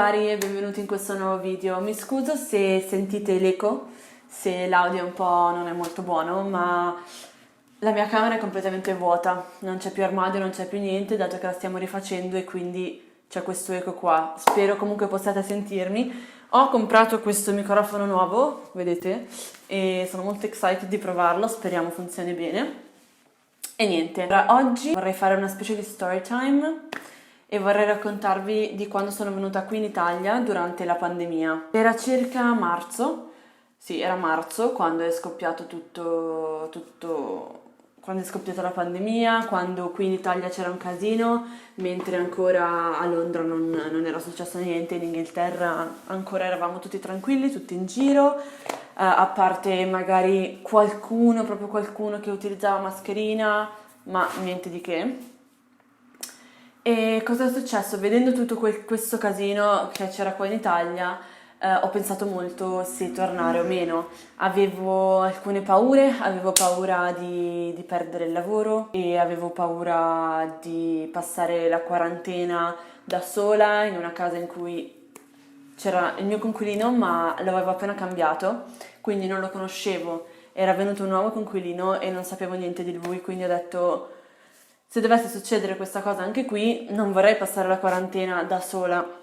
vari e benvenuti in questo nuovo video. Mi scuso se sentite l'eco, se l'audio un po' non è molto buono, ma la mia camera è completamente vuota, non c'è più armadio, non c'è più niente, dato che la stiamo rifacendo e quindi c'è questo eco qua. Spero comunque possiate sentirmi. Ho comprato questo microfono nuovo, vedete, e sono molto excited di provarlo, speriamo funzioni bene. E niente, oggi vorrei fare una specie di story time e vorrei raccontarvi di quando sono venuta qui in Italia durante la pandemia. Era circa marzo, sì, era marzo quando è scoppiato quando è scoppiata la pandemia, quando qui in Italia c'era un casino, mentre ancora a Londra non era successo niente, in Inghilterra ancora eravamo tutti tranquilli, tutti in giro, a parte magari proprio qualcuno che utilizzava mascherina, ma niente di che. E cosa è successo? Vedendo tutto questo casino che c'era qua in Italia, ho pensato molto se tornare o meno. Avevo alcune paure, avevo paura di perdere il lavoro e avevo paura di passare la quarantena da sola in una casa in cui c'era il mio coinquilino, ma lo avevo appena cambiato, quindi non lo conoscevo. Era venuto un nuovo coinquilino e non sapevo niente di lui, quindi ho detto: se dovesse succedere questa cosa anche qui, non vorrei passare la quarantena da sola.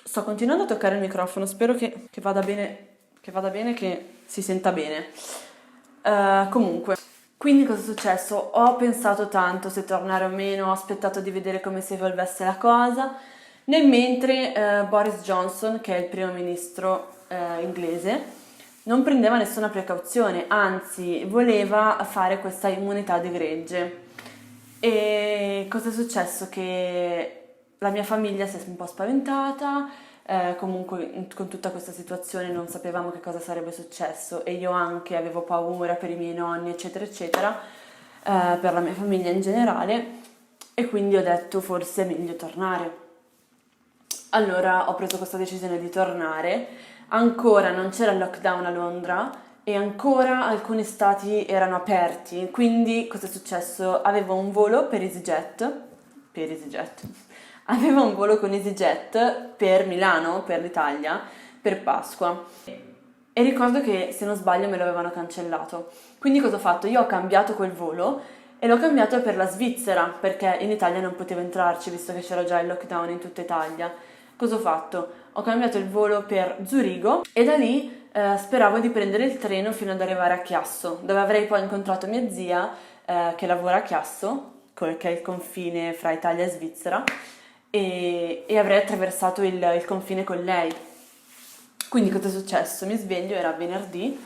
Sto continuando a toccare il microfono, spero che vada bene, che si senta bene. Comunque, quindi cosa è successo? Ho pensato tanto se tornare o meno, ho aspettato di vedere come si evolvesse la cosa. Nel mentre Boris Johnson, che è il primo ministro inglese, non prendeva nessuna precauzione, anzi voleva fare questa immunità di gregge. E cosa è successo? Che la mia famiglia si è un po' spaventata, comunque con tutta questa situazione non sapevamo che cosa sarebbe successo e io anche avevo paura per i miei nonni, eccetera, eccetera, per la mia famiglia in generale, e quindi ho detto forse è meglio tornare. Allora ho preso questa decisione di tornare, ancora non c'era il lockdown a Londra e ancora alcuni stati erano aperti, quindi cosa è successo? Avevo un volo avevo un volo con EasyJet per Milano, per l'Italia, per Pasqua. E ricordo che, se non sbaglio, me lo avevano cancellato. Quindi cosa ho fatto? Io ho cambiato quel volo e l'ho cambiato per la Svizzera, perché in Italia non potevo entrarci, visto che c'era già il lockdown in tutta Italia. Cosa ho fatto? Ho cambiato il volo per Zurigo e da lì speravo di prendere il treno fino ad arrivare a Chiasso, dove avrei poi incontrato mia zia che lavora a Chiasso, che è il confine fra Italia e Svizzera, e avrei attraversato il confine con lei. Quindi cosa è successo? Mi sveglio, era venerdì,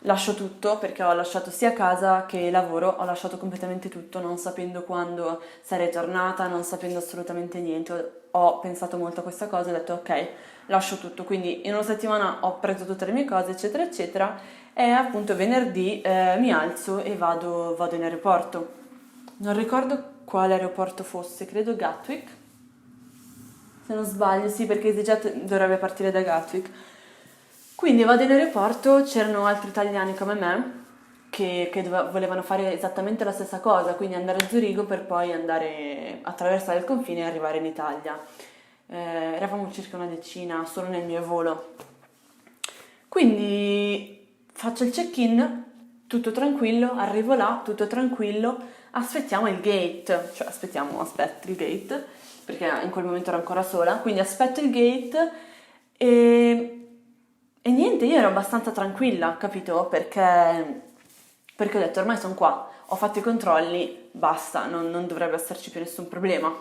lascio tutto perché ho lasciato sia casa che lavoro, ho lasciato completamente tutto, non sapendo quando sarei tornata, non sapendo assolutamente niente. Ho pensato molto a questa cosa e ho detto ok, lascio tutto. Quindi in una settimana ho preso tutte le mie cose, eccetera, eccetera, e appunto venerdì mi alzo e vado in aeroporto. Non ricordo quale aeroporto fosse, credo Gatwick, se non sbaglio, sì, perché EasyJet dovrebbe partire da Gatwick. Quindi vado in aeroporto, c'erano altri italiani come me che volevano fare esattamente la stessa cosa, quindi andare a Zurigo per poi andare a attraversare il confine e arrivare in Italia. Eravamo circa una decina solo nel mio volo. Quindi faccio il check-in, tutto tranquillo, arrivo là, tutto tranquillo, aspettiamo il gate, cioè aspetto il gate, perché in quel momento ero ancora sola, quindi aspetto il gate e niente, io ero abbastanza tranquilla, capito? Perché ho detto ormai sono qua, ho fatto i controlli, basta, non dovrebbe esserci più nessun problema.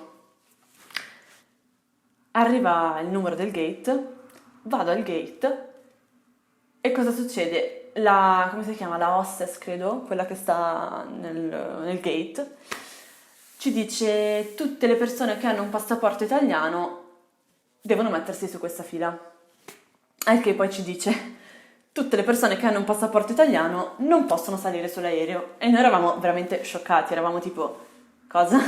Arriva il numero del gate, vado al gate e cosa succede? Come si chiama? La hostess, credo, quella che sta nel gate, ci dice: tutte le persone che hanno un passaporto italiano devono mettersi su questa fila. Al che poi ci dice: tutte le persone che hanno un passaporto italiano non possono salire sull'aereo. E noi eravamo veramente scioccati, eravamo tipo: cosa?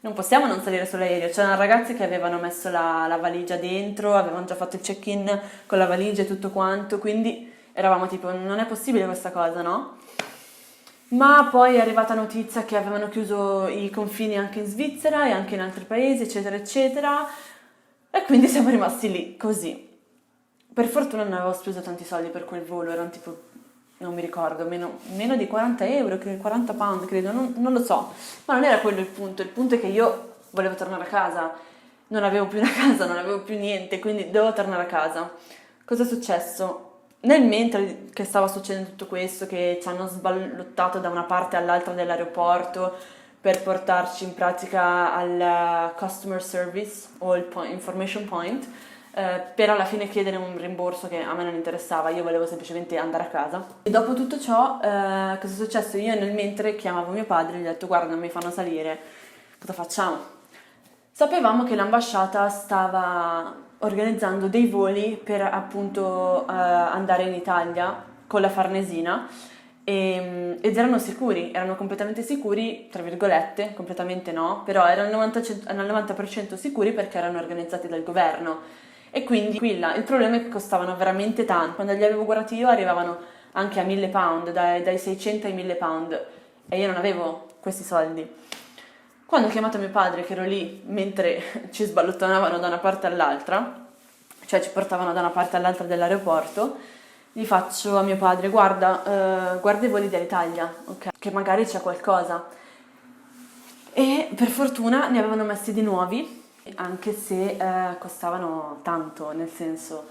Non possiamo non salire sull'aereo. C'erano ragazzi che avevano messo la valigia dentro, avevano già fatto il check-in con la valigia e tutto quanto, quindi eravamo tipo: non è possibile questa cosa, no? Ma poi è arrivata notizia che avevano chiuso i confini anche in Svizzera e anche in altri paesi, eccetera, eccetera. E quindi siamo rimasti lì, così. Per fortuna non avevo speso tanti soldi per quel volo, erano tipo, non mi ricordo, meno di 40 euro, 40 pound, credo, non lo so. Ma non era quello il punto è che io volevo tornare a casa, non avevo più una casa, non avevo più niente, quindi dovevo tornare a casa. Cosa è successo? Nel mentre che stava succedendo tutto questo, che ci hanno sballottato da una parte all'altra dell'aeroporto per portarci in pratica al customer service o il information point, per alla fine chiedere un rimborso che a me non interessava, io volevo semplicemente andare a casa. E dopo tutto ciò, cosa è successo? Io nel mentre chiamavo mio padre e gli ho detto guarda non mi fanno salire, cosa facciamo? Sapevamo che l'ambasciata stava organizzando dei voli per appunto andare in Italia con la Farnesina ed erano sicuri, erano completamente sicuri, tra virgolette, completamente no, però erano al 90% sicuri perché erano organizzati dal governo e quindi il problema è che costavano veramente tanto, quando li avevo guardati io arrivavano anche a 1000 pound, dai 600 ai 1000 pound e io non avevo questi soldi. Quando ho chiamato mio padre, che ero lì mentre ci sballottonavano da una parte all'altra, cioè ci portavano da una parte all'altra dell'aeroporto, gli faccio a mio padre, guarda i voli dell'Italia, ok? Che magari c'è qualcosa. E per fortuna ne avevano messi di nuovi, anche se costavano tanto, nel senso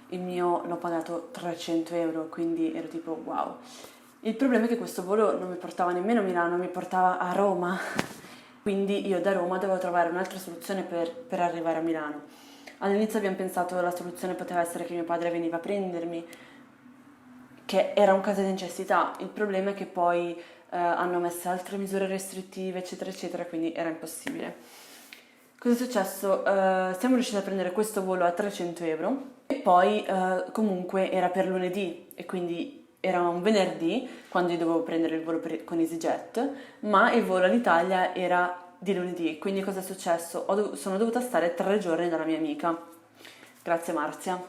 il mio l'ho pagato 300 euro, quindi ero tipo wow. Il problema è che questo volo non mi portava nemmeno a Milano, mi portava a Roma, quindi io da Roma dovevo trovare un'altra soluzione per arrivare a Milano. All'inizio abbiamo pensato che la soluzione poteva essere che mio padre veniva a prendermi, che era un caso di necessità. Il problema è che poi hanno messo altre misure restrittive, eccetera, eccetera, quindi era impossibile. Cosa è successo? Siamo riusciti a prendere questo volo a 300 euro e poi comunque era per lunedì e quindi era un venerdì quando io dovevo prendere il volo con EasyJet, ma il volo all'Italia era di lunedì, quindi cosa è successo? Sono dovuta stare 3 giorni dalla mia amica, grazie Marzia.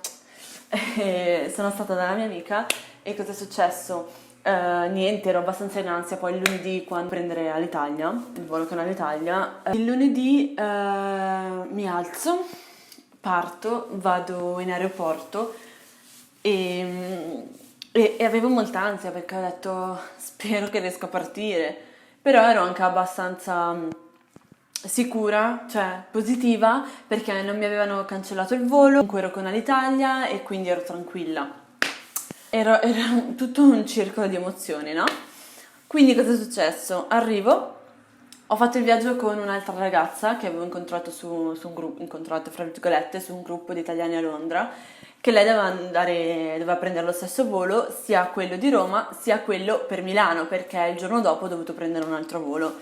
E sono stata dalla mia amica e cosa è successo? Niente, ero abbastanza in ansia poi il lunedì quando prendere all'Italia, il volo con all'Italia. Il lunedì mi alzo, parto, vado in aeroporto e, e avevo molta ansia perché ho detto spero che riesco a partire, però ero anche abbastanza sicura, cioè positiva, perché non mi avevano cancellato il volo, comunque ero con Alitalia e quindi ero tranquilla. Era tutto un circolo di emozioni, no? Quindi cosa è successo? Arrivo, ho fatto il viaggio con un'altra ragazza che avevo incontrato su un gruppo, incontrato fra virgolette, su un gruppo di italiani a Londra, che lei doveva prendere lo stesso volo, sia quello di Roma, sia quello per Milano, perché il giorno dopo ho dovuto prendere un altro volo.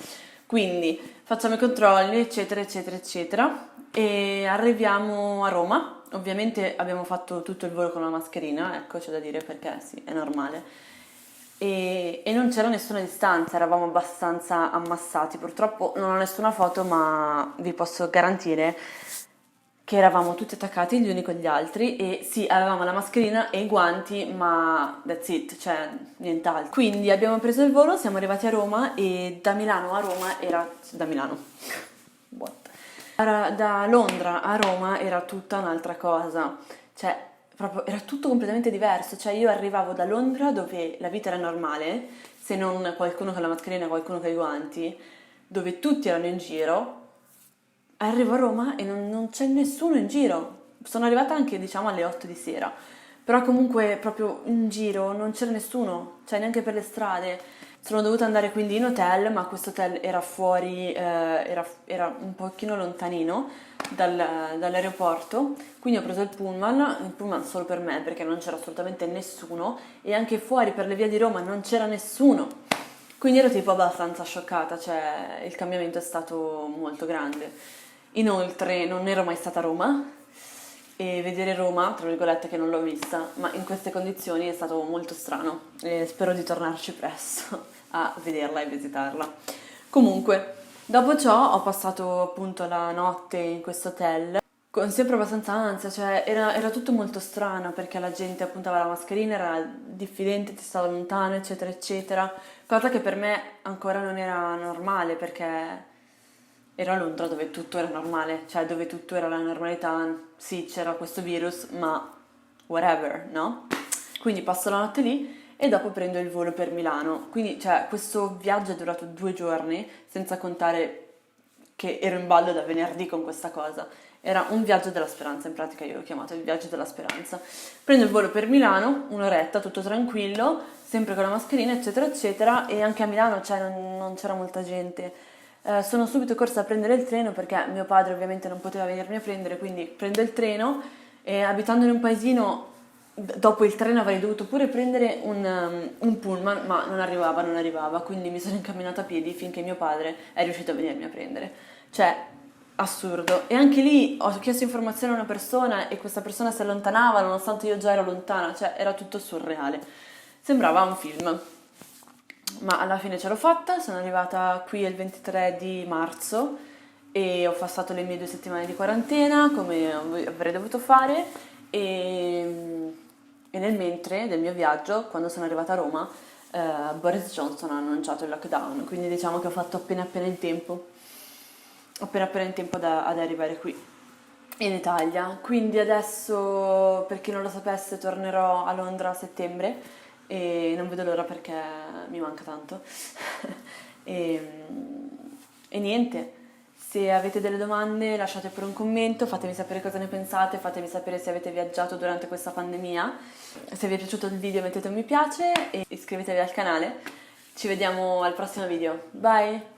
Quindi facciamo i controlli, eccetera, eccetera, eccetera, e arriviamo a Roma. Ovviamente abbiamo fatto tutto il volo con la mascherina, ecco, c'è da dire perché sì, è normale. E non c'era nessuna distanza, eravamo abbastanza ammassati. Purtroppo non ho nessuna foto, ma vi posso garantire che eravamo tutti attaccati gli uni con gli altri e sì, avevamo la mascherina e i guanti, ma that's it, cioè nient'altro. Quindi abbiamo preso il volo, siamo arrivati a Roma e da Milano a Roma era... da Milano, what? Da Londra a Roma era tutta un'altra cosa, cioè proprio era tutto completamente diverso, cioè io arrivavo da Londra dove la vita era normale, se non qualcuno con la mascherina e qualcuno con i guanti, dove tutti erano in giro. Arrivo a Roma e non c'è nessuno in giro. Sono arrivata anche, diciamo, alle 8 di sera. Però comunque proprio in giro non c'era nessuno, cioè neanche per le strade. Sono dovuta andare quindi in hotel, ma questo hotel era fuori, era un pochino lontanino dall'aeroporto. Quindi ho preso il pullman solo per me perché non c'era assolutamente nessuno e anche fuori per le vie di Roma non c'era nessuno. Quindi ero tipo abbastanza scioccata, cioè il cambiamento è stato molto grande. Inoltre non ero mai stata a Roma e vedere Roma, tra virgolette che non l'ho vista, ma in queste condizioni è stato molto strano e spero di tornarci presto a vederla e visitarla. Comunque, dopo ciò ho passato appunto la notte in questo hotel con sempre abbastanza ansia, cioè era tutto molto strano perché la gente appuntava la mascherina, era diffidente, ti stava lontano, eccetera, eccetera, cosa che per me ancora non era normale perché ero a Londra dove tutto era normale, cioè dove tutto era la normalità, sì c'era questo virus, ma whatever, no? Quindi passo la notte lì e dopo prendo il volo per Milano. Quindi, cioè, questo viaggio è durato 2 giorni, senza contare che ero in ballo da venerdì con questa cosa. Era un viaggio della speranza, in pratica io l'ho chiamato il viaggio della speranza. Prendo il volo per Milano, un'oretta, tutto tranquillo, sempre con la mascherina, eccetera, eccetera, e anche a Milano, cioè, non c'era molta gente. Sono subito corsa a prendere il treno perché mio padre ovviamente non poteva venirmi a prendere, quindi prendo il treno e abitando in un paesino, dopo il treno avrei dovuto pure prendere un pullman, ma non arrivava, quindi mi sono incamminata a piedi finché mio padre è riuscito a venirmi a prendere. Cioè, assurdo. E anche lì ho chiesto informazione a una persona e questa persona si allontanava nonostante io già ero lontana, cioè era tutto surreale. Sembrava un film. Ma alla fine ce l'ho fatta, sono arrivata qui il 23 di marzo e ho passato le mie 2 settimane di quarantena come avrei dovuto fare e nel mentre del mio viaggio, quando sono arrivata a Roma, Boris Johnson ha annunciato il lockdown, quindi diciamo che ho fatto appena in tempo, appena in tempo ad arrivare qui in Italia. Quindi adesso, per chi non lo sapesse, tornerò a Londra a settembre e non vedo l'ora perché mi manca tanto. e, e niente, se avete delle domande lasciate pure un commento, fatemi sapere cosa ne pensate, fatemi sapere se avete viaggiato durante questa pandemia. Se vi è piaciuto il video mettete un mi piace e iscrivetevi al canale. Ci vediamo al prossimo video. Bye!